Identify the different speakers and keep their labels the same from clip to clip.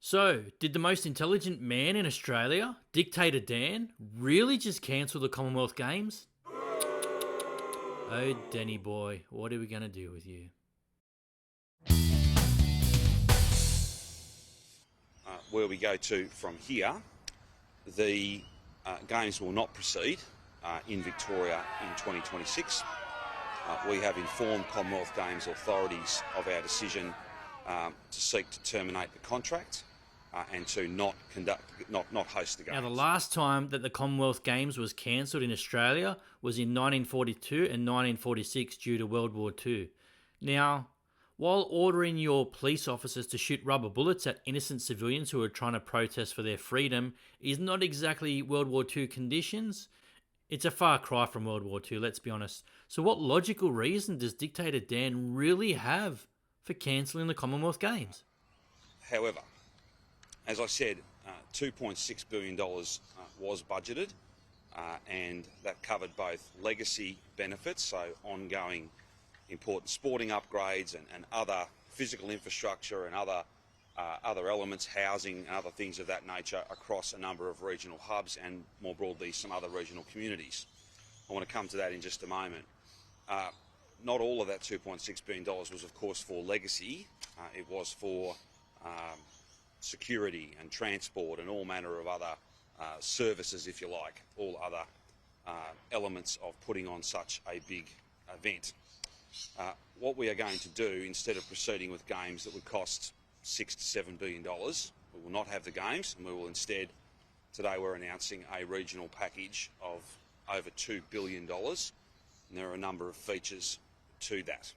Speaker 1: So, did the most intelligent man in Australia, Dictator Dan, really just cancel the Commonwealth Games? Oh, Danny boy, what are we going to do with you?
Speaker 2: Where we go to from here, the Games will not proceed in Victoria in 2026. We have informed Commonwealth Games authorities of our decision to seek to terminate the contract and to not host the Games.
Speaker 1: Now, the last time that the Commonwealth Games was cancelled in Australia was in 1942 and 1946 due to World War II. Now, while ordering your police officers to shoot rubber bullets at innocent civilians who are trying to protest for their freedom is not exactly World War II conditions, it's a far cry from World War II, let's be honest. So what logical reason does Dictator Dan really have for cancelling the Commonwealth Games?
Speaker 2: However, as I said, $2.6 billion was budgeted, and that covered both legacy benefits, so ongoing important sporting upgrades and other physical infrastructure and other elements, housing and other things of that nature across a number of regional hubs and more broadly some other regional communities. I want to come to that in just a moment. Not all of that $2.6 billion was of course for legacy. It was for security and transport and all manner of other services, if you like, all other elements of putting on such a big event. What we are going to do, instead of proceeding with games that would cost $6 to $7 billion, we will not have the games, and we will instead, today we're announcing a regional package of over $2 billion, and there are a number of features to that.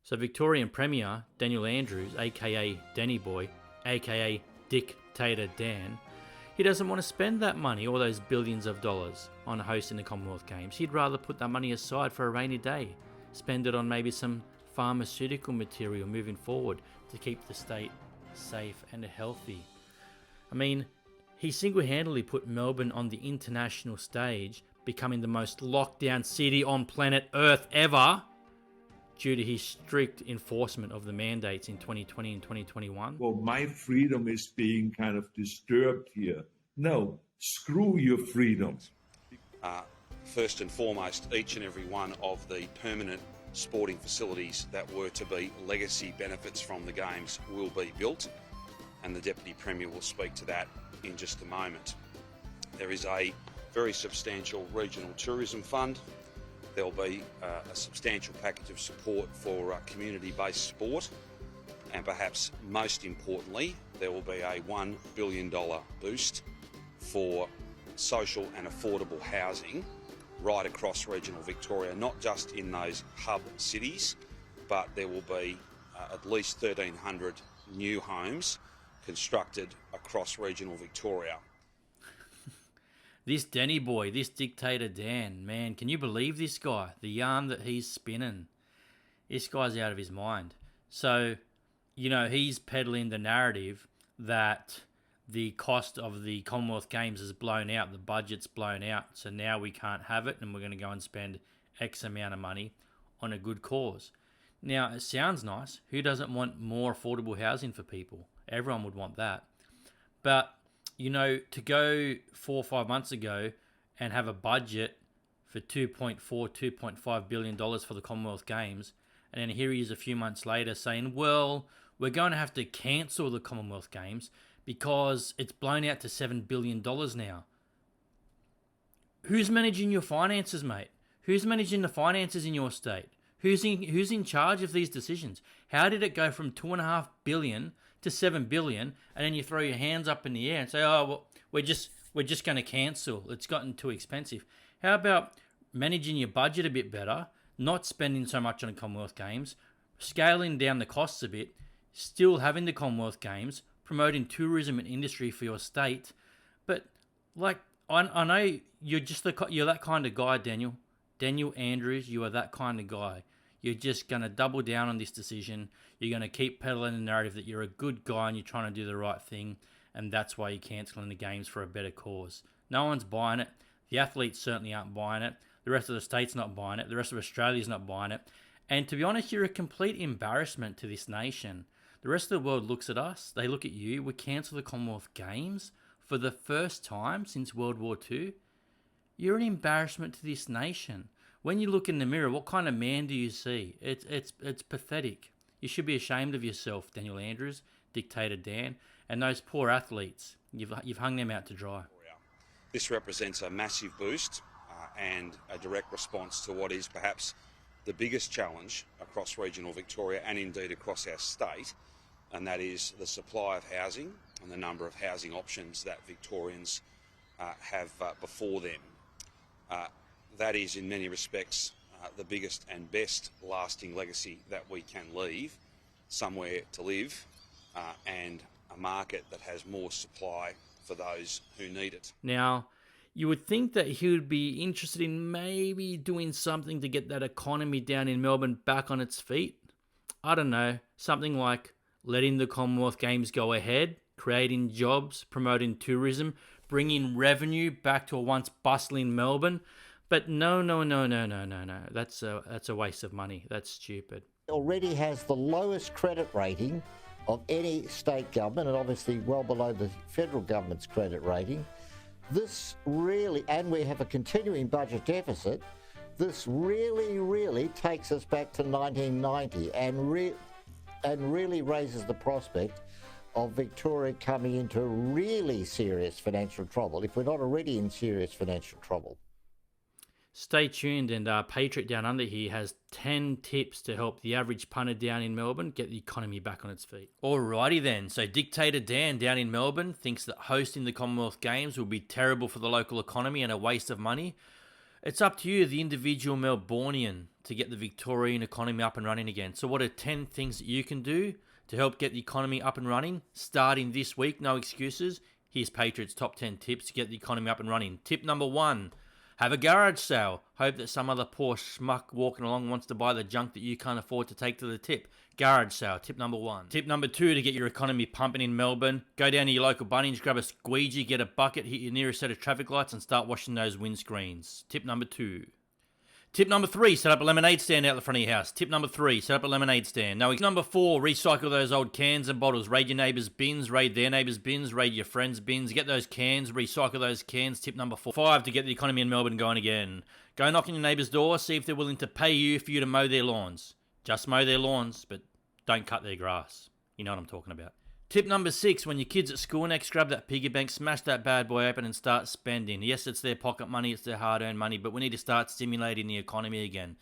Speaker 1: So Victorian Premier Daniel Andrews, aka Danny Boy, aka Dictator Dan, he doesn't want to spend that money, all those billions of dollars, on hosting the Commonwealth Games. He'd rather put that money aside for a rainy day, spend it on maybe some pharmaceutical material moving forward to keep the state safe and healthy. I mean, he single-handedly put Melbourne on the international stage, becoming the most locked-down city on planet Earth ever, due to his strict enforcement of the mandates in 2020 and 2021.
Speaker 3: Well, my freedom is being kind of disturbed here. No, screw your freedom.
Speaker 2: First and foremost, each and every one of the permanent sporting facilities that were to be legacy benefits from the Games will be built, and the Deputy Premier will speak to that in just a moment. There is a very substantial regional tourism fund. There'll be a substantial package of support for community-based sport, and perhaps most importantly, there will be a $1 billion boost for social and affordable housing right across regional Victoria, not just in those hub cities, but there will be at least 1,300 new homes constructed across regional Victoria.
Speaker 1: This Danny boy, this Dictator Dan, man, can you believe this guy? The yarn that he's spinning. This guy's out of his mind. So, you know, he's peddling the narrative that the cost of the Commonwealth Games is blown out, the budget's blown out, so now we can't have it and we're going to go and spend X amount of money on a good cause. Now, it sounds nice. Who doesn't want more affordable housing for people? Everyone would want that. But, you know, to go 4 or 5 months ago and have a budget for $2.5 billion for the Commonwealth Games, and then here he is a few months later saying, well, we're going to have to cancel the Commonwealth Games because it's blown out to $7 billion now. Who's managing your finances, mate? Who's managing the finances in your state? Who's in charge of these decisions? How did it go from $2.5 billion to $7 billion, and then you throw your hands up in the air and say, oh, well, we're just going to cancel. It's gotten too expensive. How about managing your budget a bit better, not spending so much on the Commonwealth Games, scaling down the costs a bit, still having the Commonwealth Games, promoting tourism and industry for your state? But like, I know you're that kind of guy, Daniel Andrews. You are that kind of guy. You're just going to double down on this decision. You're going to keep peddling the narrative that you're a good guy and you're trying to do the right thing, and that's why you're cancelling the Games for a better cause. No one's buying it. The athletes certainly aren't buying it. The rest of the state's not buying it. The rest of Australia's not buying it. And to be honest, you're a complete embarrassment to this nation. The rest of the world looks at us. They look at you. We cancel the Commonwealth Games for the first time since World War II. You're an embarrassment to this nation. When you look in the mirror, what kind of man do you see? It's pathetic. You should be ashamed of yourself, Daniel Andrews, Dictator Dan, and those poor athletes. You've hung them out to dry.
Speaker 2: This represents a massive boost and a direct response to what is perhaps the biggest challenge across regional Victoria and indeed across our state, and that is the supply of housing and the number of housing options that Victorians have before them. That is, in many respects, the biggest and best lasting legacy that we can leave, somewhere to live and a market that has more supply for those who need it.
Speaker 1: Now, you would think that he would be interested in maybe doing something to get that economy down in Melbourne back on its feet. I don't know, something like letting the Commonwealth Games go ahead, creating jobs, promoting tourism, bringing revenue back to a once bustling Melbourne. But no. That's a waste of money. That's stupid.
Speaker 4: Already has the lowest credit rating of any state government, and obviously well below the federal government's credit rating. This really, and we have a continuing budget deficit, this really takes us back to 1990 and really raises the prospect of Victoria coming into really serious financial trouble, if we're not already in serious financial trouble.
Speaker 1: Stay tuned, and Patriot Down Under here has 10 tips to help the average punter down in Melbourne get the economy back on its feet. Alrighty then, so Dictator Dan down in Melbourne thinks that hosting the Commonwealth Games will be terrible for the local economy and a waste of money. It's up to you, the individual Melbourneian, to get the Victorian economy up and running again. So what are 10 things that you can do to help get the economy up and running starting this week? No excuses. Here's Patriot's top 10 tips to get the economy up and running. Tip number 1. Have a garage sale. Hope that some other poor schmuck walking along wants to buy the junk that you can't afford to take to the tip. Garage sale, tip number 1. Tip number 2, to get your economy pumping in Melbourne, go down to your local Bunnings, grab a squeegee, get a bucket, hit your nearest set of traffic lights and start washing those windscreens. Tip number 2. Tip number 3, set up a lemonade stand out the front of your house. Tip number 3, set up a lemonade stand. Number 4, recycle those old cans and bottles. Raid your neighbours' bins, raid their neighbours' bins, raid your friends' bins. Get those cans, recycle those cans. Tip number 4. 5, to get the economy in Melbourne going again. Go knock on your neighbour's door, see if they're willing to pay you for you to mow their lawns. Just mow their lawns, but don't cut their grass. You know what I'm talking about. Tip number 6, when your kid's at school next, grab that piggy bank, smash that bad boy open and start spending. Yes, it's their pocket money, it's their hard-earned money, but we need to start stimulating the economy again.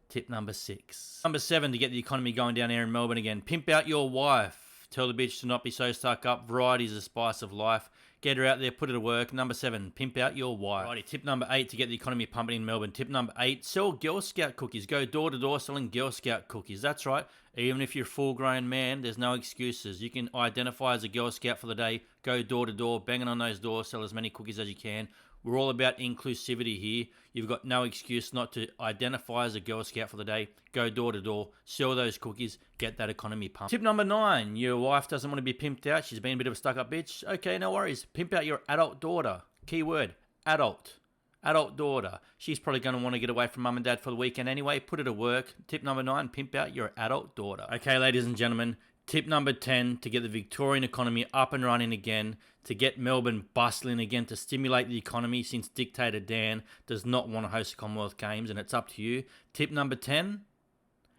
Speaker 1: Tip number 6. Number 7, to get the economy going down here in Melbourne again. Pimp out your wife. Tell the bitch to not be so stuck up. Variety is the spice of life. Get her out there, put her to work. Number 7, pimp out your wife. Righty, tip number 8, to get the economy pumping in Melbourne. Tip number 8, sell Girl Scout cookies. Go door to door selling Girl Scout cookies. That's right. Even if you're a full-grown man, there's no excuses. You can identify as a Girl Scout for the day. Go door to door, banging on those doors, sell as many cookies as you can. We're all about inclusivity here. You've got no excuse not to identify as a Girl Scout for the day. Go door to door, sell those cookies, get that economy pumped. Tip number 9, your wife doesn't want to be pimped out. She's been a bit of a stuck-up bitch. Okay, no worries. Pimp out your adult daughter. Key word, adult. Adult daughter. She's probably going to want to get away from mum and dad for the weekend anyway. Put her to work. Tip number 9, pimp out your adult daughter. Okay, ladies and gentlemen, tip number 10, to get the Victorian economy up and running again, to get Melbourne bustling again, to stimulate the economy, since Dictator Dan does not want to host the Commonwealth Games, and it's up to you. Tip number 10,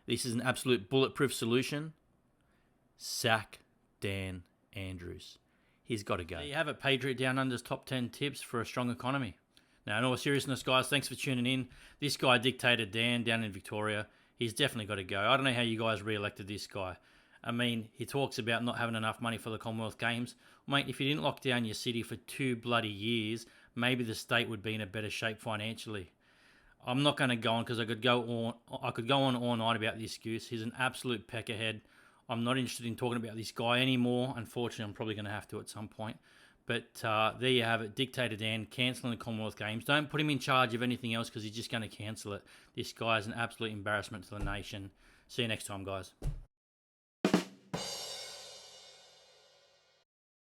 Speaker 1: this is an absolute bulletproof solution. Sack Dan Andrews. He's got to go. There you have it, Patriot Down Under's top 10 tips for a strong economy. Now, in all seriousness, guys, thanks for tuning in. This guy, Dictator Dan, down in Victoria, he's definitely got to go. I don't know how you guys re-elected this guy. I mean, he talks about not having enough money for the Commonwealth Games. Mate, if you didn't lock down your city for 2 bloody years, maybe the state would be in a better shape financially. I'm not going to go on because I could go on all night about this goose. He's an absolute peckerhead. I'm not interested in talking about this guy anymore. Unfortunately, I'm probably going to have to at some point. But there you have it, Dictator Dan cancelling the Commonwealth Games. Don't put him in charge of anything else because he's just going to cancel it. This guy is an absolute embarrassment to the nation. See you next time, guys.